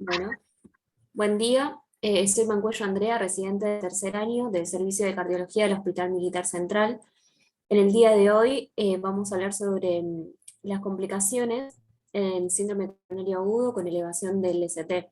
Bueno, buen día. Soy Mancuello Andrea, residente de tercer año del Servicio de Cardiología del Hospital Militar Central. En el día de hoy vamos a hablar sobre las complicaciones en síndrome coronario agudo con elevación del ST.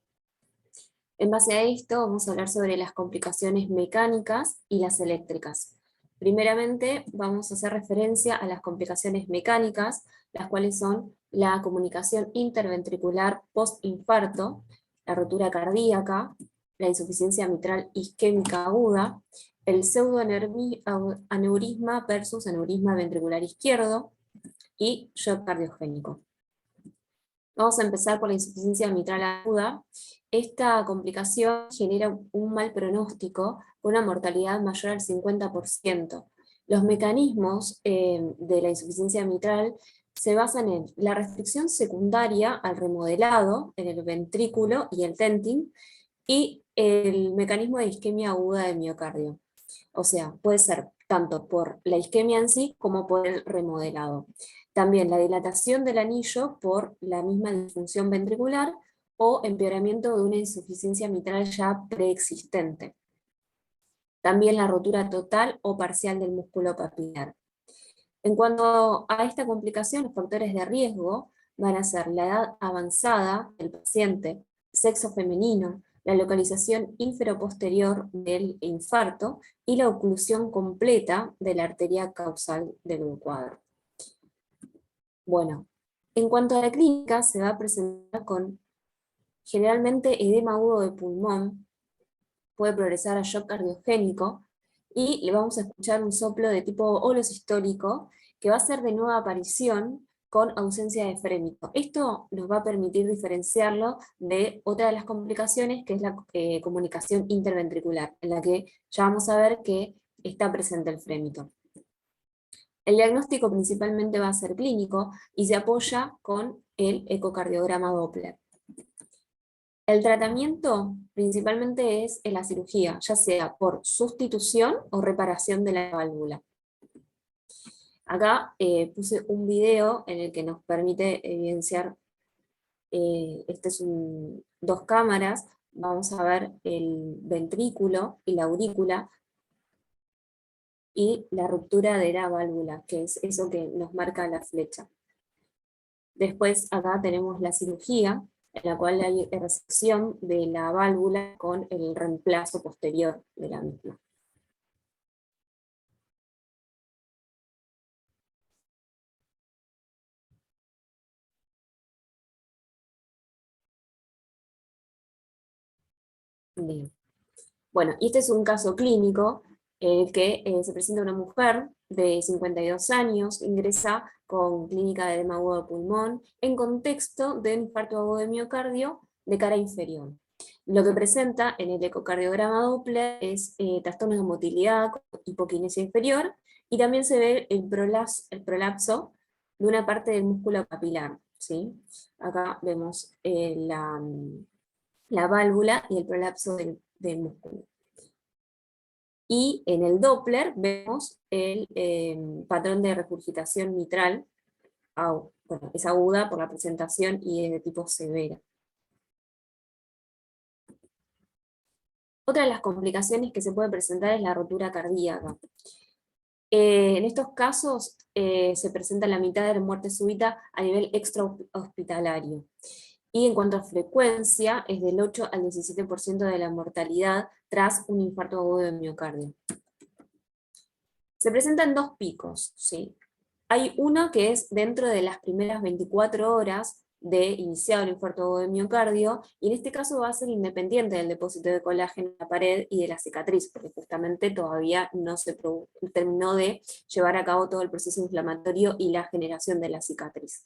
En base a esto vamos a hablar sobre las complicaciones mecánicas y las eléctricas. Primeramente vamos a hacer referencia a las complicaciones mecánicas, las cuales son la comunicación interventricular post-infarto, la rotura cardíaca, la insuficiencia mitral isquémica aguda, el pseudoaneurisma versus aneurisma ventricular izquierdo y shock cardiogénico. Vamos a empezar por la insuficiencia mitral aguda. Esta complicación genera un mal pronóstico con una mortalidad mayor al 50%. Los mecanismos de la insuficiencia mitral se basan en la restricción secundaria al remodelado en el ventrículo y el tenting, y el mecanismo de isquemia aguda del miocardio. O sea, puede ser tanto por la isquemia en sí como por el remodelado. También la dilatación del anillo por la misma disfunción ventricular o empeoramiento de una insuficiencia mitral ya preexistente. También la rotura total o parcial del músculo papilar. En cuanto a esta complicación, los factores de riesgo van a ser la edad avanzada del paciente, sexo femenino, la localización inferoposterior del infarto y la oclusión completa de la arteria causal del cuadro. Bueno, en cuanto a la clínica, se va a presentar con generalmente edema agudo de pulmón, puede progresar a shock cardiogénico, y le vamos a escuchar un soplo de tipo holosistólico que va a ser de nueva aparición con ausencia de frémito. Esto nos va a permitir diferenciarlo de otra de las complicaciones, que es la comunicación interventricular, en la que ya vamos a ver que está presente el frémito. El diagnóstico principalmente va a ser clínico y se apoya con el ecocardiograma Doppler. El tratamiento principalmente es en la cirugía, ya sea por sustitución o reparación de la válvula. Acá puse un video en el que nos permite evidenciar, este es dos cámaras, vamos a ver el ventrículo y la aurícula y la ruptura de la válvula, que es eso que nos marca la flecha. Después acá tenemos la cirugía, en la cual hay resección de la válvula con el reemplazo posterior de la misma. Bien. Bueno, y este es un caso clínico que se presenta una mujer de 52 años, ingresa con clínica de edema agudo de pulmón, en contexto de infarto agudo de miocardio de cara inferior. Lo que presenta en el ecocardiograma Doppler es trastornos de motilidad, hipoquinesia inferior, y también se ve el prolapso de una parte del músculo papilar, ¿sí? Acá vemos la válvula y el prolapso del músculo. Y en el Doppler vemos el patrón de regurgitación mitral, bueno, es aguda por la presentación y es de tipo severa. Otra de las complicaciones que se puede presentar es la rotura cardíaca. En estos casos se presenta la mitad de la muerte súbita a nivel extrahospitalario. Y en cuanto a frecuencia, es del 8 al 17% de la mortalidad tras un infarto agudo de miocardio. Se presentan dos picos, ¿sí? Hay uno que es dentro de las primeras 24 horas de iniciado el infarto agudo de miocardio, y en este caso va a ser independiente del depósito de colágeno en la pared y de la cicatriz, porque justamente todavía no se terminó de llevar a cabo todo el proceso inflamatorio y la generación de la cicatriz.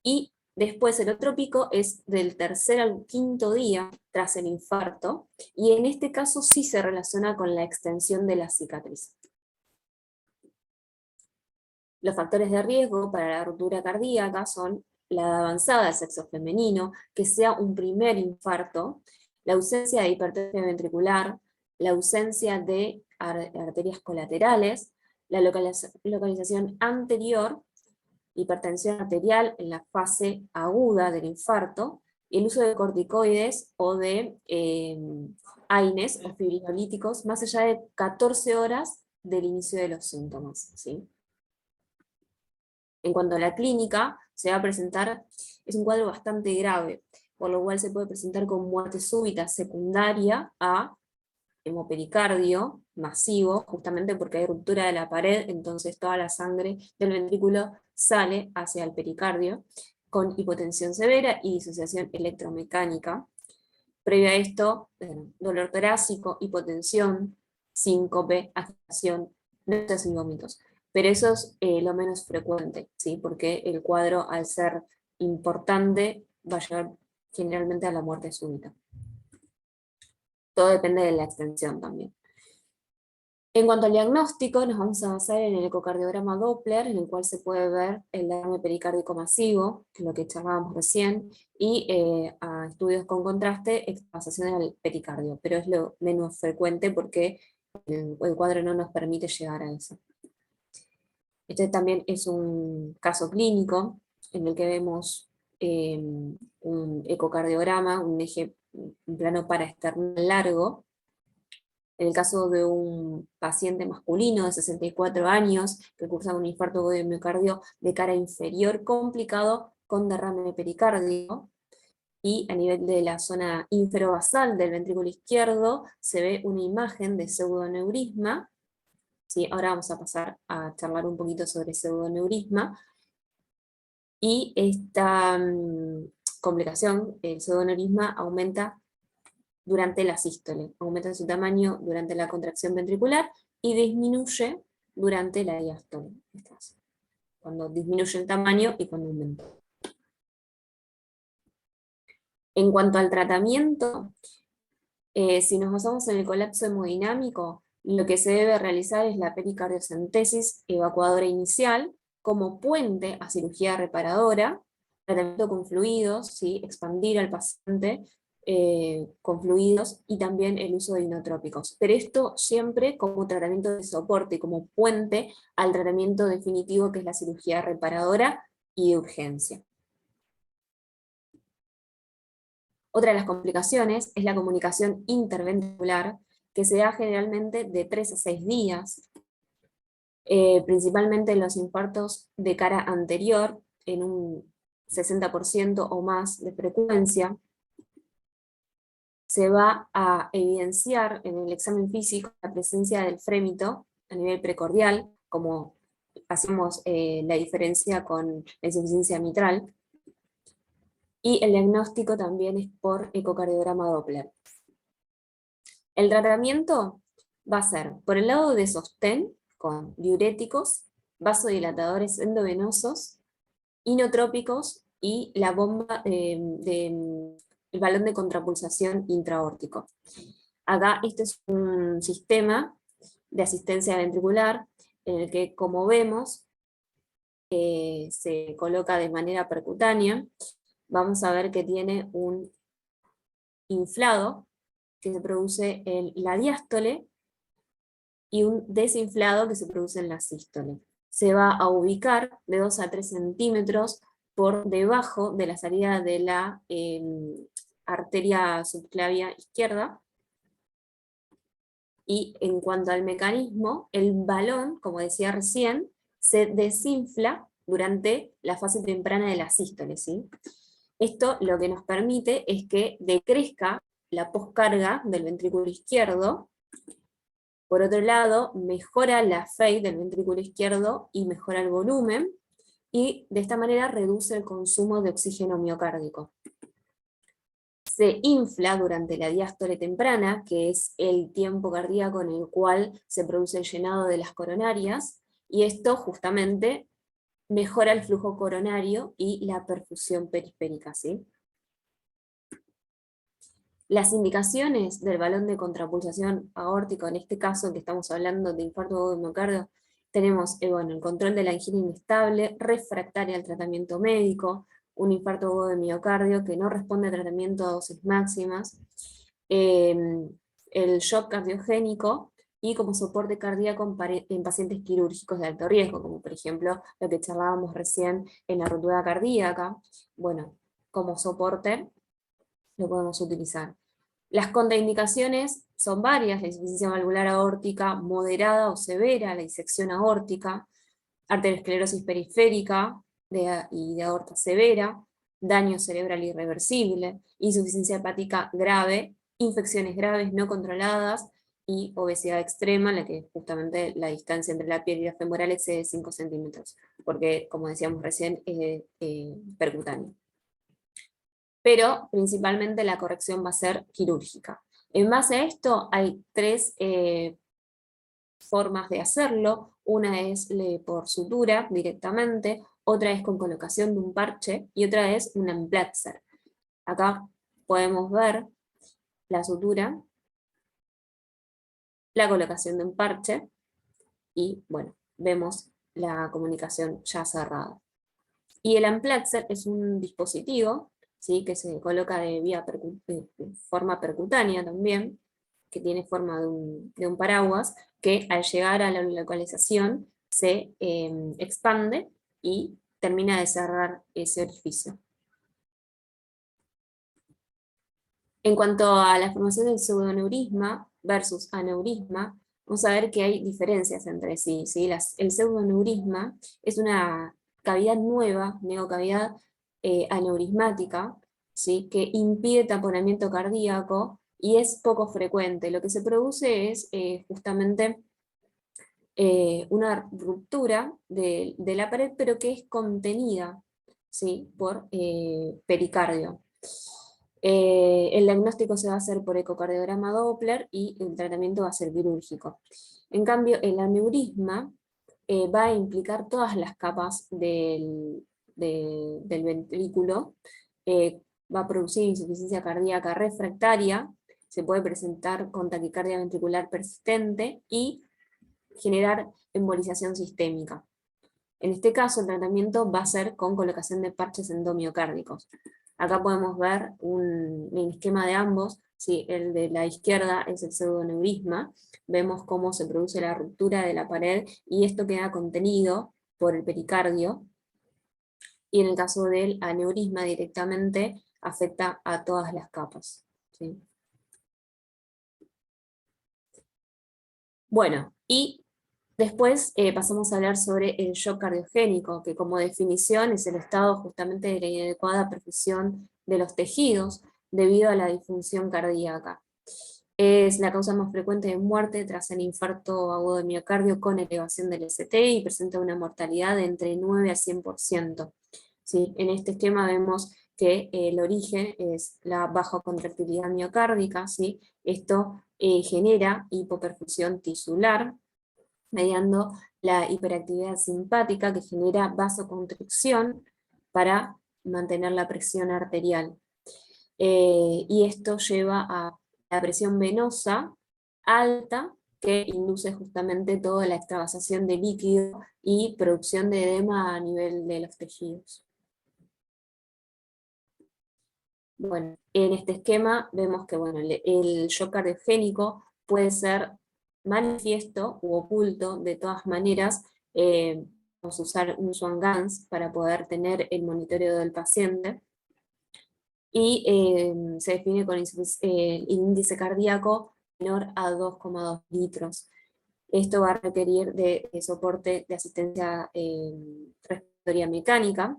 Y después el otro pico es del tercer al quinto día tras el infarto, y en este caso sí se relaciona con la extensión de la cicatriz. Los factores de riesgo para la rotura cardíaca son la edad avanzada del sexo femenino, que sea un primer infarto, la ausencia de hipertrofia ventricular, la ausencia de arterias colaterales, la localización anterior, hipertensión arterial en la fase aguda del infarto, el uso de corticoides o de AINES o fibrinolíticos más allá de 14 horas del inicio de los síntomas, ¿sí? En cuanto a la clínica, se va a presentar, es un cuadro bastante grave, por lo cual se puede presentar con muerte súbita secundaria a hemopericardio masivo, justamente porque hay ruptura de la pared, entonces toda la sangre del ventrículo sale hacia el pericardio, con hipotensión severa y disociación electromecánica. Previo a esto, dolor torácico, hipotensión, síncope, agitación, náuseas y vómitos. Pero eso es lo menos frecuente, ¿sí? Porque el cuadro, al ser importante, va a llevar generalmente a la muerte súbita. Todo depende de la extensión también. En cuanto al diagnóstico, nos vamos a basar en el ecocardiograma Doppler, en el cual se puede ver el derrame pericárdico masivo, que es lo que charlábamos recién, y a estudios con contraste, extravasación del pericardio, pero es lo menos frecuente porque el cuadro no nos permite llegar a eso. Este también es un caso clínico en el que vemos un ecocardiograma, un plano paraesternal largo. En el caso de un paciente masculino de 64 años que cursa un infarto de miocardio de cara inferior complicado con derrame pericárdico, y a nivel de la zona inferobasal del ventrículo izquierdo se ve una imagen de pseudoneurisma. ¿Sí? Ahora vamos a pasar a charlar un poquito sobre pseudoneurisma. Y esta complicación, el pseudoneurisma, aumenta durante la sístole, aumenta su tamaño durante la contracción ventricular y disminuye durante la diástole, cuando disminuye el tamaño y cuando aumenta. En cuanto al tratamiento, si nos basamos en el colapso hemodinámico, lo que se debe realizar es la pericardiocentesis evacuadora inicial como puente a cirugía reparadora, tratamiento con fluidos, ¿sí? Expandir al paciente con fluidos, y también el uso de inotrópicos. Pero esto siempre como tratamiento de soporte, como puente al tratamiento definitivo, que es la cirugía reparadora y de urgencia. Otra de las complicaciones es la comunicación interventricular, que se da generalmente de 3 a 6 días, principalmente en los infartos de cara anterior, en un 60% o más de frecuencia. Se va a evidenciar en el examen físico la presencia del frémito a nivel precordial, como hacemos la diferencia con la insuficiencia mitral, y el diagnóstico también es por ecocardiograma Doppler. El tratamiento va a ser por el lado de sostén, con diuréticos, vasodilatadores endovenosos, inotrópicos y la bomba el balón de contrapulsación intraórtico. Acá este es un sistema de asistencia ventricular en el que, como vemos, se coloca de manera percutánea. Vamos a ver que tiene un inflado que se produce en la diástole y un desinflado que se produce en la sístole. Se va a ubicar de 2 a 3 centímetros por debajo de la salida de la arteria subclavia izquierda. Y en cuanto al mecanismo, el balón, como decía recién, se desinfla durante la fase temprana de la sístole, ¿sí? Esto lo que nos permite es que decrezca la poscarga del ventrículo izquierdo. Por otro lado, mejora la FEI del ventrículo izquierdo y mejora el volumen, y de esta manera reduce el consumo de oxígeno miocárdico. Se infla durante la diástole temprana, que es el tiempo cardíaco en el cual se produce el llenado de las coronarias, y esto justamente mejora el flujo coronario y la perfusión periférica, ¿sí? Las indicaciones del balón de contrapulsación aórtico, en este caso que estamos hablando de infarto de miocardio, tenemos el control de la angina inestable, refractaria al tratamiento médico, un infarto de miocardio que no responde a tratamiento a dosis máximas, el shock cardiogénico, y como soporte cardíaco en pacientes quirúrgicos de alto riesgo, como por ejemplo lo que charlábamos recién en la ruptura cardíaca. Bueno, como soporte lo podemos utilizar. Las contraindicaciones son varias: la insuficiencia valvular aórtica moderada o severa, la disección aórtica, arteriosclerosis periférica y de aorta severa, daño cerebral irreversible, insuficiencia hepática grave, infecciones graves no controladas y obesidad extrema, en la que justamente la distancia entre la piel y la femoral excede 5 centímetros, porque, como decíamos recién, es percutáneo. Pero principalmente la corrección va a ser quirúrgica. En base a esto hay tres formas de hacerlo. Una es por sutura directamente, otra es con colocación de un parche y otra es un Amplatzer. Acá podemos ver la sutura, la colocación de un parche y, bueno, vemos la comunicación ya cerrada. Y el Amplatzer es un dispositivo, ¿sí?, que se coloca de forma percutánea también, que tiene forma de un paraguas, que al llegar a la localización se expande y termina de cerrar ese orificio. En cuanto a la formación del pseudoneurisma versus aneurisma, vamos a ver que hay diferencias entre sí, ¿sí? El pseudoneurisma es una cavidad nueva, neocavidad aneurismática, ¿sí?, que impide taponamiento cardíaco y es poco frecuente. Lo que se produce es justamente una ruptura de la pared, pero que es contenida, ¿sí?, por pericardio. El diagnóstico se va a hacer por ecocardiograma Doppler y el tratamiento va a ser quirúrgico. En cambio, el aneurisma va a implicar todas las capas del ventrículo, va a producir insuficiencia cardíaca refractaria, se puede presentar con taquicardia ventricular persistente y generar embolización sistémica. En este caso, el tratamiento va a ser con colocación de parches endomiocárdicos. Acá podemos ver un esquema de ambos. ¿Sí? El de la izquierda es el pseudoneurisma. Vemos cómo se produce la ruptura de la pared y esto queda contenido por el pericardio. Y en el caso del aneurisma directamente afecta a todas las capas. ¿Sí? Bueno, y después pasamos a hablar sobre el shock cardiogénico, que como definición es el estado justamente de la inadecuada perfusión de los tejidos debido a la disfunción cardíaca. Es la causa más frecuente de muerte tras el infarto agudo de miocardio con elevación del ST y presenta una mortalidad de entre 9 a 100%. ¿Sí? En este esquema vemos que el origen es la baja contractilidad miocárdica, ¿sí? Esto genera hipoperfusión tisular, mediando la hiperactividad simpática que genera vasoconstricción para mantener la presión arterial. Y esto lleva a la presión venosa alta, que induce justamente toda la extravasación de líquido y producción de edema a nivel de los tejidos. Bueno, en este esquema vemos que bueno, el shock cardiogénico puede ser manifiesto u oculto. De todas maneras, vamos a usar un Swan-Ganz para poder tener el monitoreo del paciente, y se define con el índice cardíaco menor a 2,2 litros. Esto va a requerir de soporte de asistencia respiratoria mecánica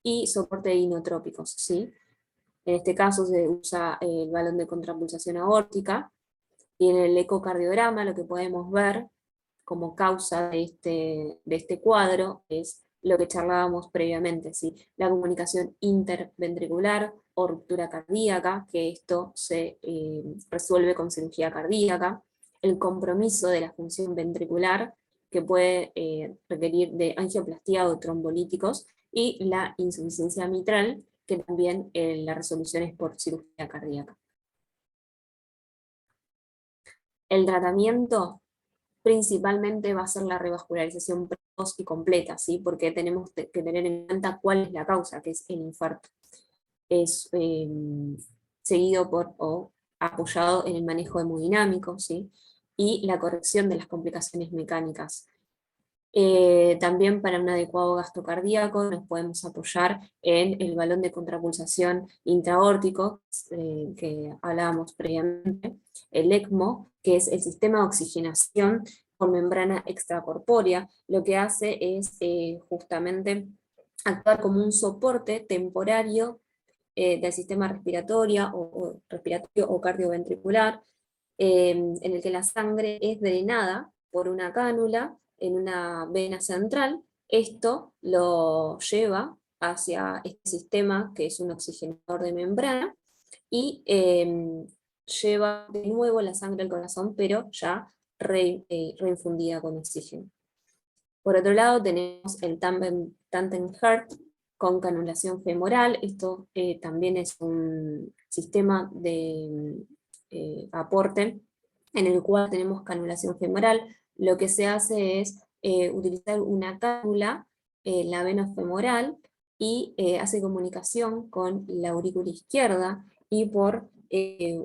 y soporte de inotrópicos, ¿sí? En este caso se usa el balón de contrapulsación aórtica, y en el ecocardiograma lo que podemos ver como causa de este cuadro es lo que charlábamos previamente, ¿sí? La comunicación interventricular o ruptura cardíaca, que esto se resuelve con cirugía cardíaca, el compromiso de la función ventricular, que puede requerir de angioplastía o trombolíticos, y la insuficiencia mitral, que también la resolución es por cirugía cardíaca. El tratamiento principalmente va a ser la revascularización precoz y completa, ¿sí? Porque tenemos que tener en cuenta cuál es la causa, que es el infarto. Es seguido por o apoyado en el manejo hemodinámico, ¿sí? Y la corrección de las complicaciones mecánicas. También para un adecuado gasto cardíaco nos podemos apoyar en el balón de contrapulsación intraórtico, que hablábamos previamente, el ECMO, que es el sistema de oxigenación por membrana extracorpórea. Lo que hace es justamente actuar como un soporte temporario del sistema respiratorio o cardioventricular, en el que la sangre es drenada por una cánula en una vena central. Esto lo lleva hacia este sistema que es un oxigenador de membrana y lleva de nuevo la sangre al corazón, pero ya reinfundida con oxígeno. Por otro lado tenemos el Tandem Heart con canulación femoral. Esto también es un sistema de aporte en el cual tenemos canulación femoral. Lo que se hace es utilizar una cánula en la vena femoral y hace comunicación con la aurícula izquierda y por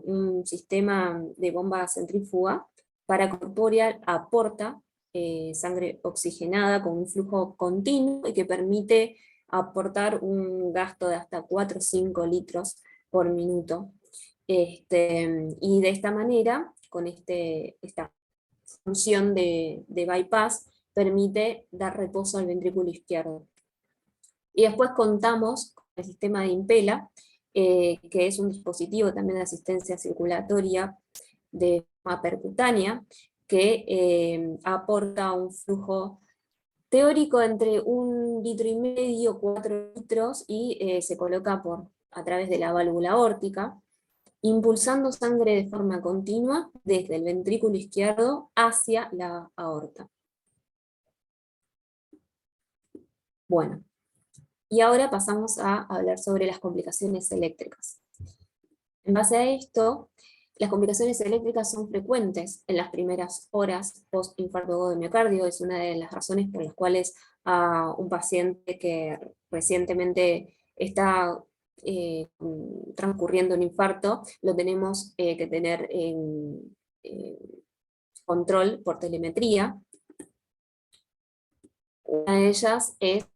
un sistema de bomba centrífuga paracorpórea aporta sangre oxigenada con un flujo continuo y que permite aportar un gasto de hasta 4 o 5 litros por minuto. Y de esta manera, con esta función de bypass, permite dar reposo al ventrículo izquierdo. Y después contamos con el sistema de Impella, que es un dispositivo también de asistencia circulatoria de forma percutánea, que aporta un flujo teórico entre 1,5 litros, 4 litros, y se coloca a través de la válvula aórtica, impulsando sangre de forma continua desde el ventrículo izquierdo hacia la aorta. Bueno, y ahora pasamos a hablar sobre las complicaciones eléctricas. En base a esto, las complicaciones eléctricas son frecuentes en las primeras horas post-infarto agudo de miocardio. Es una de las razones por las cuales a un paciente que recientemente está transcurriendo un infarto, lo tenemos que tener en control por telemetría. Una de ellas es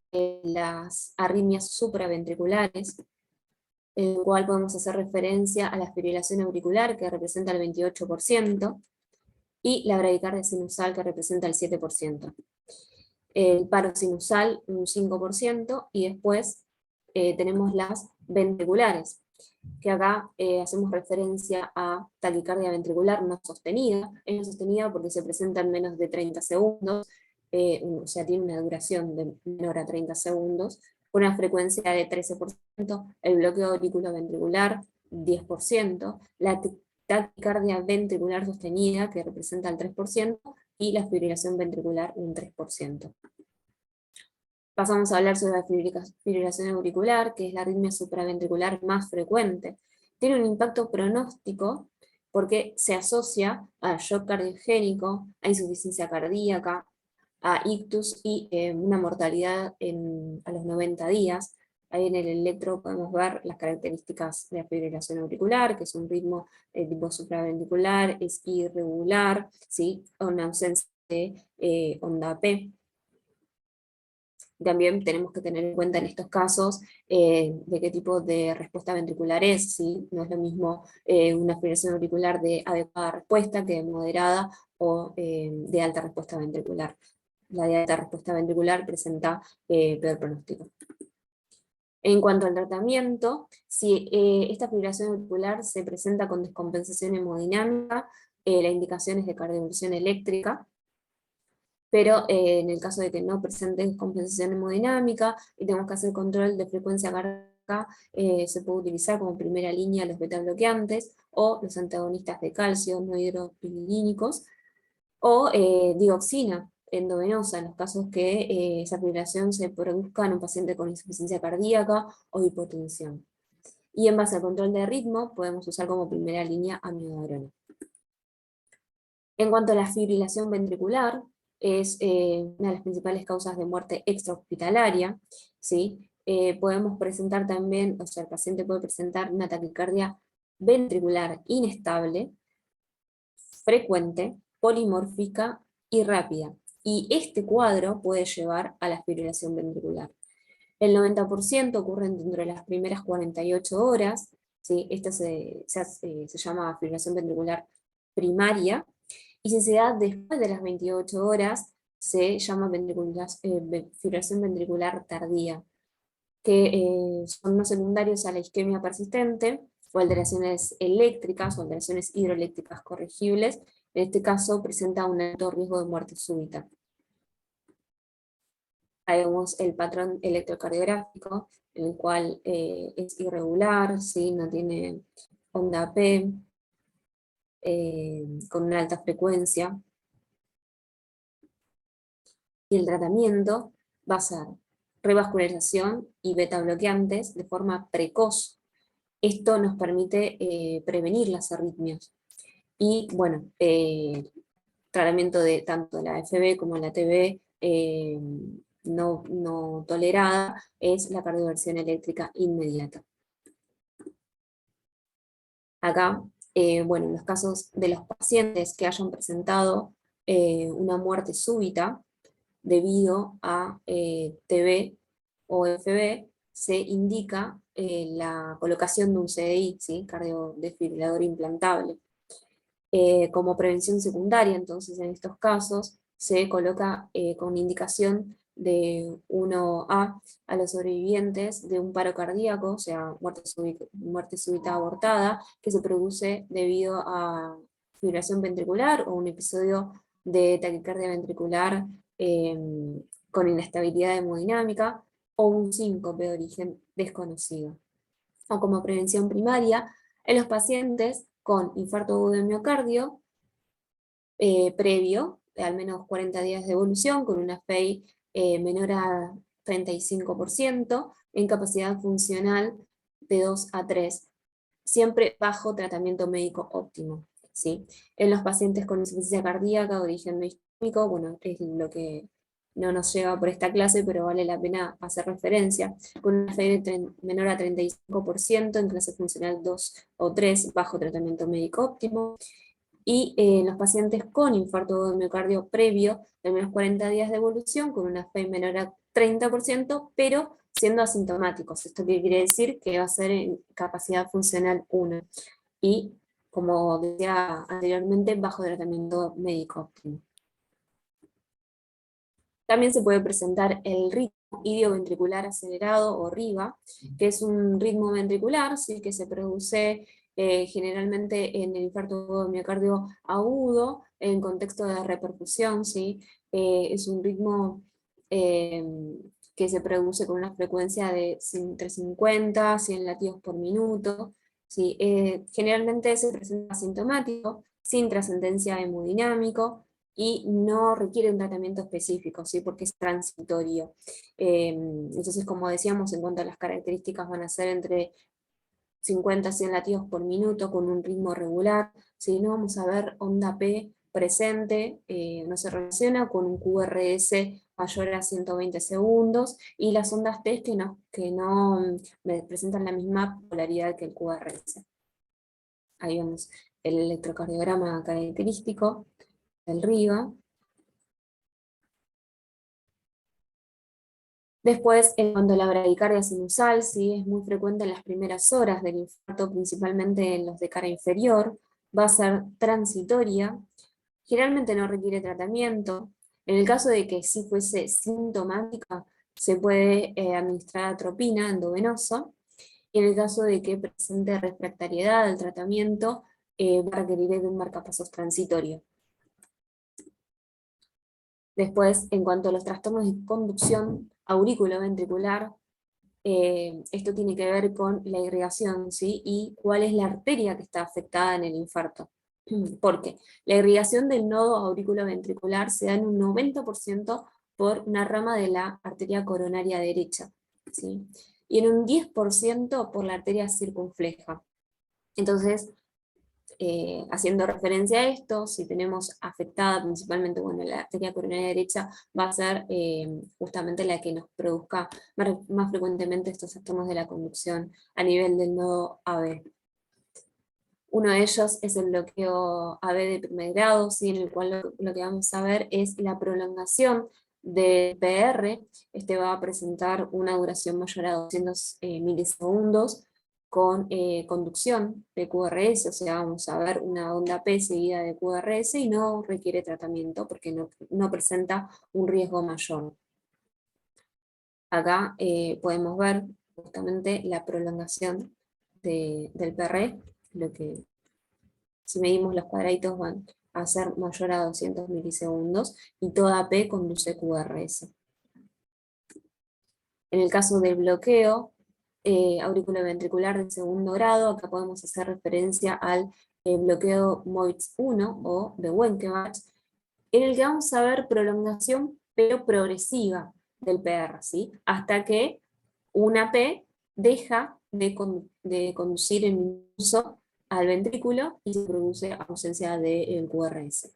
las arritmias supraventriculares, en el cual podemos hacer referencia a la fibrilación auricular, que representa el 28%, y la bradicardia sinusal, que representa el 7%. El paro sinusal, un 5%, y después tenemos las ventriculares, que acá hacemos referencia a taquicardia ventricular no sostenida. Es no sostenida porque se presenta en menos de 30 segundos, o sea, tiene una duración de menor a 30 segundos, con una frecuencia de 13%, el bloqueo auriculoventricular 10%, la taquicardia ventricular sostenida, que representa el 3%, y la fibrilación ventricular un 3%. Pasamos a hablar sobre la fibrilación auricular, que es la arritmia supraventricular más frecuente. Tiene un impacto pronóstico porque se asocia a shock cardiogénico, a insuficiencia cardíaca, a ictus y una mortalidad a los 90 días. Ahí en el electro podemos ver las características de la fibrilación auricular, que es un ritmo de tipo supraventricular, es irregular, ¿sí? Una ausencia de onda P. También tenemos que tener en cuenta en estos casos de qué tipo de respuesta ventricular es, ¿sí? No es lo mismo una fibrilación auricular de adecuada respuesta que de moderada o de alta respuesta ventricular. La de alta respuesta ventricular presenta peor pronóstico. En cuanto al tratamiento, si esta fibrilación auricular se presenta con descompensación hemodinámica, la indicación es de cardioversión eléctrica, pero en el caso de que no presente descompensación hemodinámica y tenemos que hacer control de frecuencia cardíaca, se puede utilizar como primera línea los beta bloqueantes o los antagonistas de calcio no hidropiridínicos, o dioxina endovenosa en los casos que esa fibrilación se produzca en un paciente con insuficiencia cardíaca o hipotensión. Y en base al control de ritmo podemos usar como primera línea amiodarona. En cuanto a la fibrilación ventricular, es una de las principales causas de muerte extrahospitalaria, ¿sí? Podemos presentar también, o sea, el paciente puede presentar una taquicardia ventricular inestable, frecuente, polimórfica y rápida. y este cuadro puede llevar a la fibrilación ventricular. El 90% ocurren dentro de las primeras 48 horas, ¿sí? Esta se llama fibrilación ventricular primaria, y si se da después de las 28 horas, se llama fibrilación ventricular tardía, que son no secundarios a la isquemia persistente, o alteraciones eléctricas, o alteraciones hidroeléctricas corregibles. En este caso presenta un alto riesgo de muerte súbita. Ahí vemos el patrón electrocardiográfico, en el cual es irregular, ¿sí? No tiene onda P, con una alta frecuencia. Y el tratamiento va a ser revascularización y beta bloqueantes de forma precoz. Esto nos permite prevenir las arritmias. Y bueno, tratamiento de tanto la FB como la TB no tolerada es la cardioversión eléctrica inmediata. Acá, bueno, en los casos de los pacientes que hayan presentado una muerte súbita debido a TB o FB, se indica la colocación de un CDI, ¿sí? Cardiodesfibrilador implantable. Como prevención secundaria, entonces en estos casos se coloca con indicación de 1A a los sobrevivientes de un paro cardíaco, o sea, muerte súbita abortada, que se produce debido a fibrilación ventricular o un episodio de taquicardia ventricular con inestabilidad hemodinámica, o un síncope de origen desconocido. O como prevención primaria, en los pacientes con infarto agudo de miocardio previo, de al menos 40 días de evolución, con una FEI menor a 35%, en capacidad funcional de 2 a 3, siempre bajo tratamiento médico óptimo, ¿sí? En los pacientes con insuficiencia cardíaca de origen no isquémico, bueno, es lo que no nos lleva por esta clase, pero vale la pena hacer referencia, con una FEI menor a 35% en clase funcional 2 o 3, bajo tratamiento médico óptimo, y en los pacientes con infarto de miocardio previo de al menos 40 días de evolución, con una FEI menor a 30%, pero siendo asintomáticos. ¿Esto qué quiere decir? Que va a ser en capacidad funcional 1. Y, como decía anteriormente, bajo tratamiento médico óptimo. También se puede presentar el ritmo idioventricular acelerado o RIVA, que es un ritmo ventricular, ¿sí? Que se produce generalmente en el infarto de miocardio agudo, en contexto de repercusión, ¿sí? Es un ritmo que se produce con una frecuencia de entre 50 a 100 latidos por minuto, ¿sí? Generalmente se presenta asintomático, sin trascendencia hemodinámico, y no requiere un tratamiento específico, ¿sí? Porque es transitorio. Entonces, como decíamos, en cuanto a las características, van a ser entre 50 a 100 latidos por minuto con un ritmo regular, ¿sí? No vamos a ver onda P presente, no se relaciona con un QRS mayor a 120 segundos, y las ondas T que no presentan la misma polaridad que el QRS. Ahí vemos el electrocardiograma característico del RIVA. Después, en cuanto a la bradicardia sinusal, sí, es muy frecuente en las primeras horas del infarto, principalmente en los de cara inferior, va a ser transitoria, generalmente no requiere tratamiento. En el caso de que sí fuese sintomática, se puede administrar atropina endovenosa, y en el caso de que presente refractariedad al tratamiento, va a requerir de un marcapasos transitorio. Después, en cuanto a los trastornos de conducción auriculoventricular, esto tiene que ver con la irrigación, ¿sí? Y cuál es la arteria que está afectada en el infarto. Porque la irrigación del nodo auriculoventricular se da en un 90% por una rama de la arteria coronaria derecha, ¿sí? Y en un 10% por la arteria circunfleja. Entonces, haciendo referencia a esto, si tenemos afectada principalmente, bueno, la arteria coronaria derecha, va a ser justamente la que nos produzca más frecuentemente estos trastornos de la conducción a nivel del nodo AB. Uno de ellos es el bloqueo AB de primer grado, ¿sí? En el cual lo que vamos a ver es la prolongación del PR. Este va a presentar una duración mayor a 200 milisegundos con conducción de QRS, o sea, vamos a ver una onda P seguida de QRS y no requiere tratamiento porque no presenta un riesgo mayor. Acá podemos ver justamente la prolongación del PR, lo que si medimos los cuadraditos van a ser mayor a 200 milisegundos y toda P conduce QRS. En el caso del bloqueo auriculoventricular de segundo grado, acá podemos hacer referencia al bloqueo MOITS 1 o de Wenckebach, en el que vamos a ver prolongación pero progresiva del PR, ¿sí? Hasta que una P deja de conducir en impulso al ventrículo y se produce ausencia del QRS.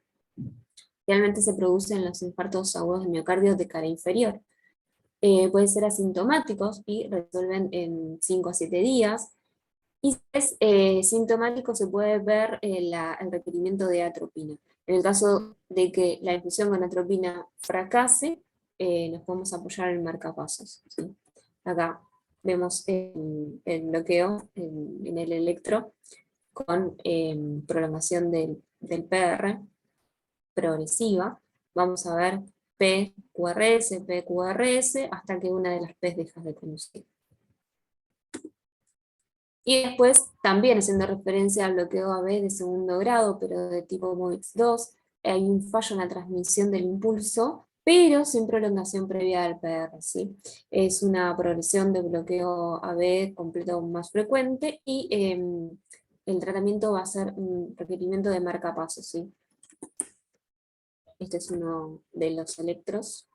Realmente se producen los infartos agudos de miocardio de cara inferior. Pueden ser asintomáticos y resuelven en 5 a 7 días. Y si es sintomático se puede ver el requerimiento de atropina. En el caso de que la infusión con atropina fracase, nos podemos apoyar en marcapasos, ¿sí? Acá vemos el bloqueo en el electro con prolongación del PR progresiva. Vamos a ver PQRS, PQRS, hasta que una de las P deja de conducir. Y después, también haciendo referencia al bloqueo AB de segundo grado, pero de tipo MOITS 2, hay un fallo en la transmisión del impulso, pero sin prolongación previa del PR, ¿sí? Es una progresión de bloqueo AB completo más frecuente y el tratamiento va a ser un requerimiento de marcapasos, ¿sí? Este es uno de los electros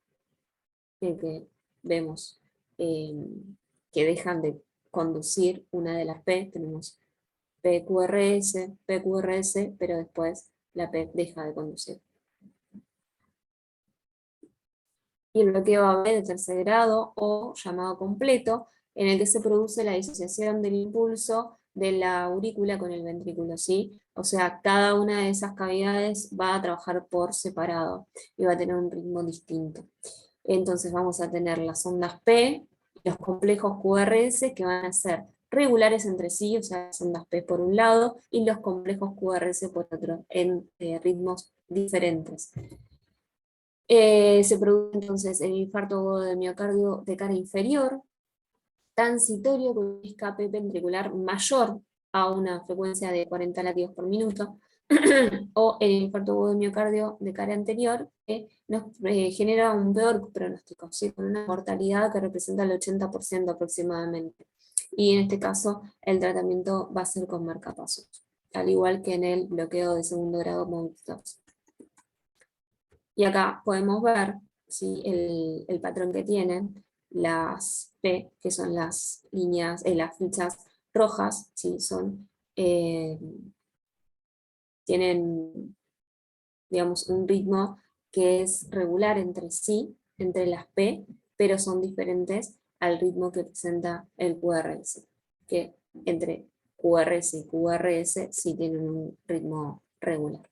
que vemos que dejan de conducir una de las P. Tenemos PQRS, PQRS, pero después la P deja de conducir. Y el bloqueo AB de tercer grado, o llamado completo, en el que se produce la disociación del impulso de la aurícula con el ventrículo, ¿sí? O sea, cada una de esas cavidades va a trabajar por separado y va a tener un ritmo distinto. Entonces vamos a tener las ondas P, los complejos QRS que van a ser regulares entre sí, o sea, las ondas P por un lado, y los complejos QRS por otro, en ritmos diferentes. Se produce entonces el infarto agudo de miocardio de cara inferior, transitorio con un escape ventricular mayor a una frecuencia de 40 latidos por minuto, o el infarto agudo de miocardio de cara anterior, que nos genera un peor pronóstico, ¿sí? Con una mortalidad que representa el 80% aproximadamente. Y en este caso, el tratamiento va a ser con marcapasos, al igual que en el bloqueo de segundo grado MOITS 2. Y acá podemos ver, ¿sí? el patrón que tienen las P, que son las líneas, las fichas rojas, ¿sí? Tienen, digamos, un ritmo que es regular entre sí, entre las P, pero son diferentes al ritmo que presenta el QRS, que entre QRS y QRS sí tienen un ritmo regular.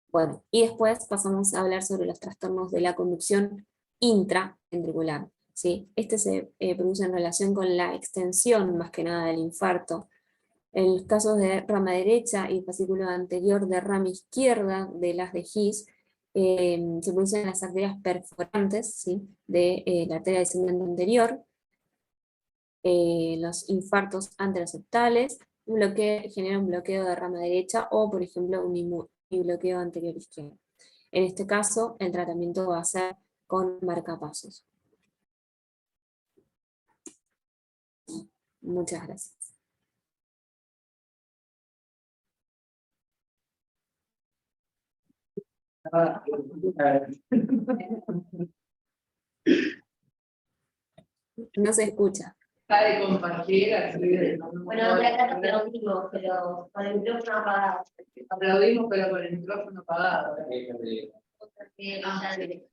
Bueno, y después pasamos a hablar sobre los trastornos de la conducción intraventricular, ¿sí? Este se produce en relación con la extensión, más que nada, del infarto. En los casos de rama derecha y fascículo anterior de rama izquierda de las de His, se producen las arterias perforantes, ¿sí? De la arteria descendente anterior, los infartos anteroseptales, genera un bloqueo de rama derecha o, por ejemplo, un bloqueo anterior izquierdo. En este caso, el tratamiento va a ser con marcapasos. Muchas gracias. No se escucha. De compartir, Bueno, de acá aplaudimos, pero con el micrófono apagado. Aplaudimos, pero con el micrófono apagado. Porque,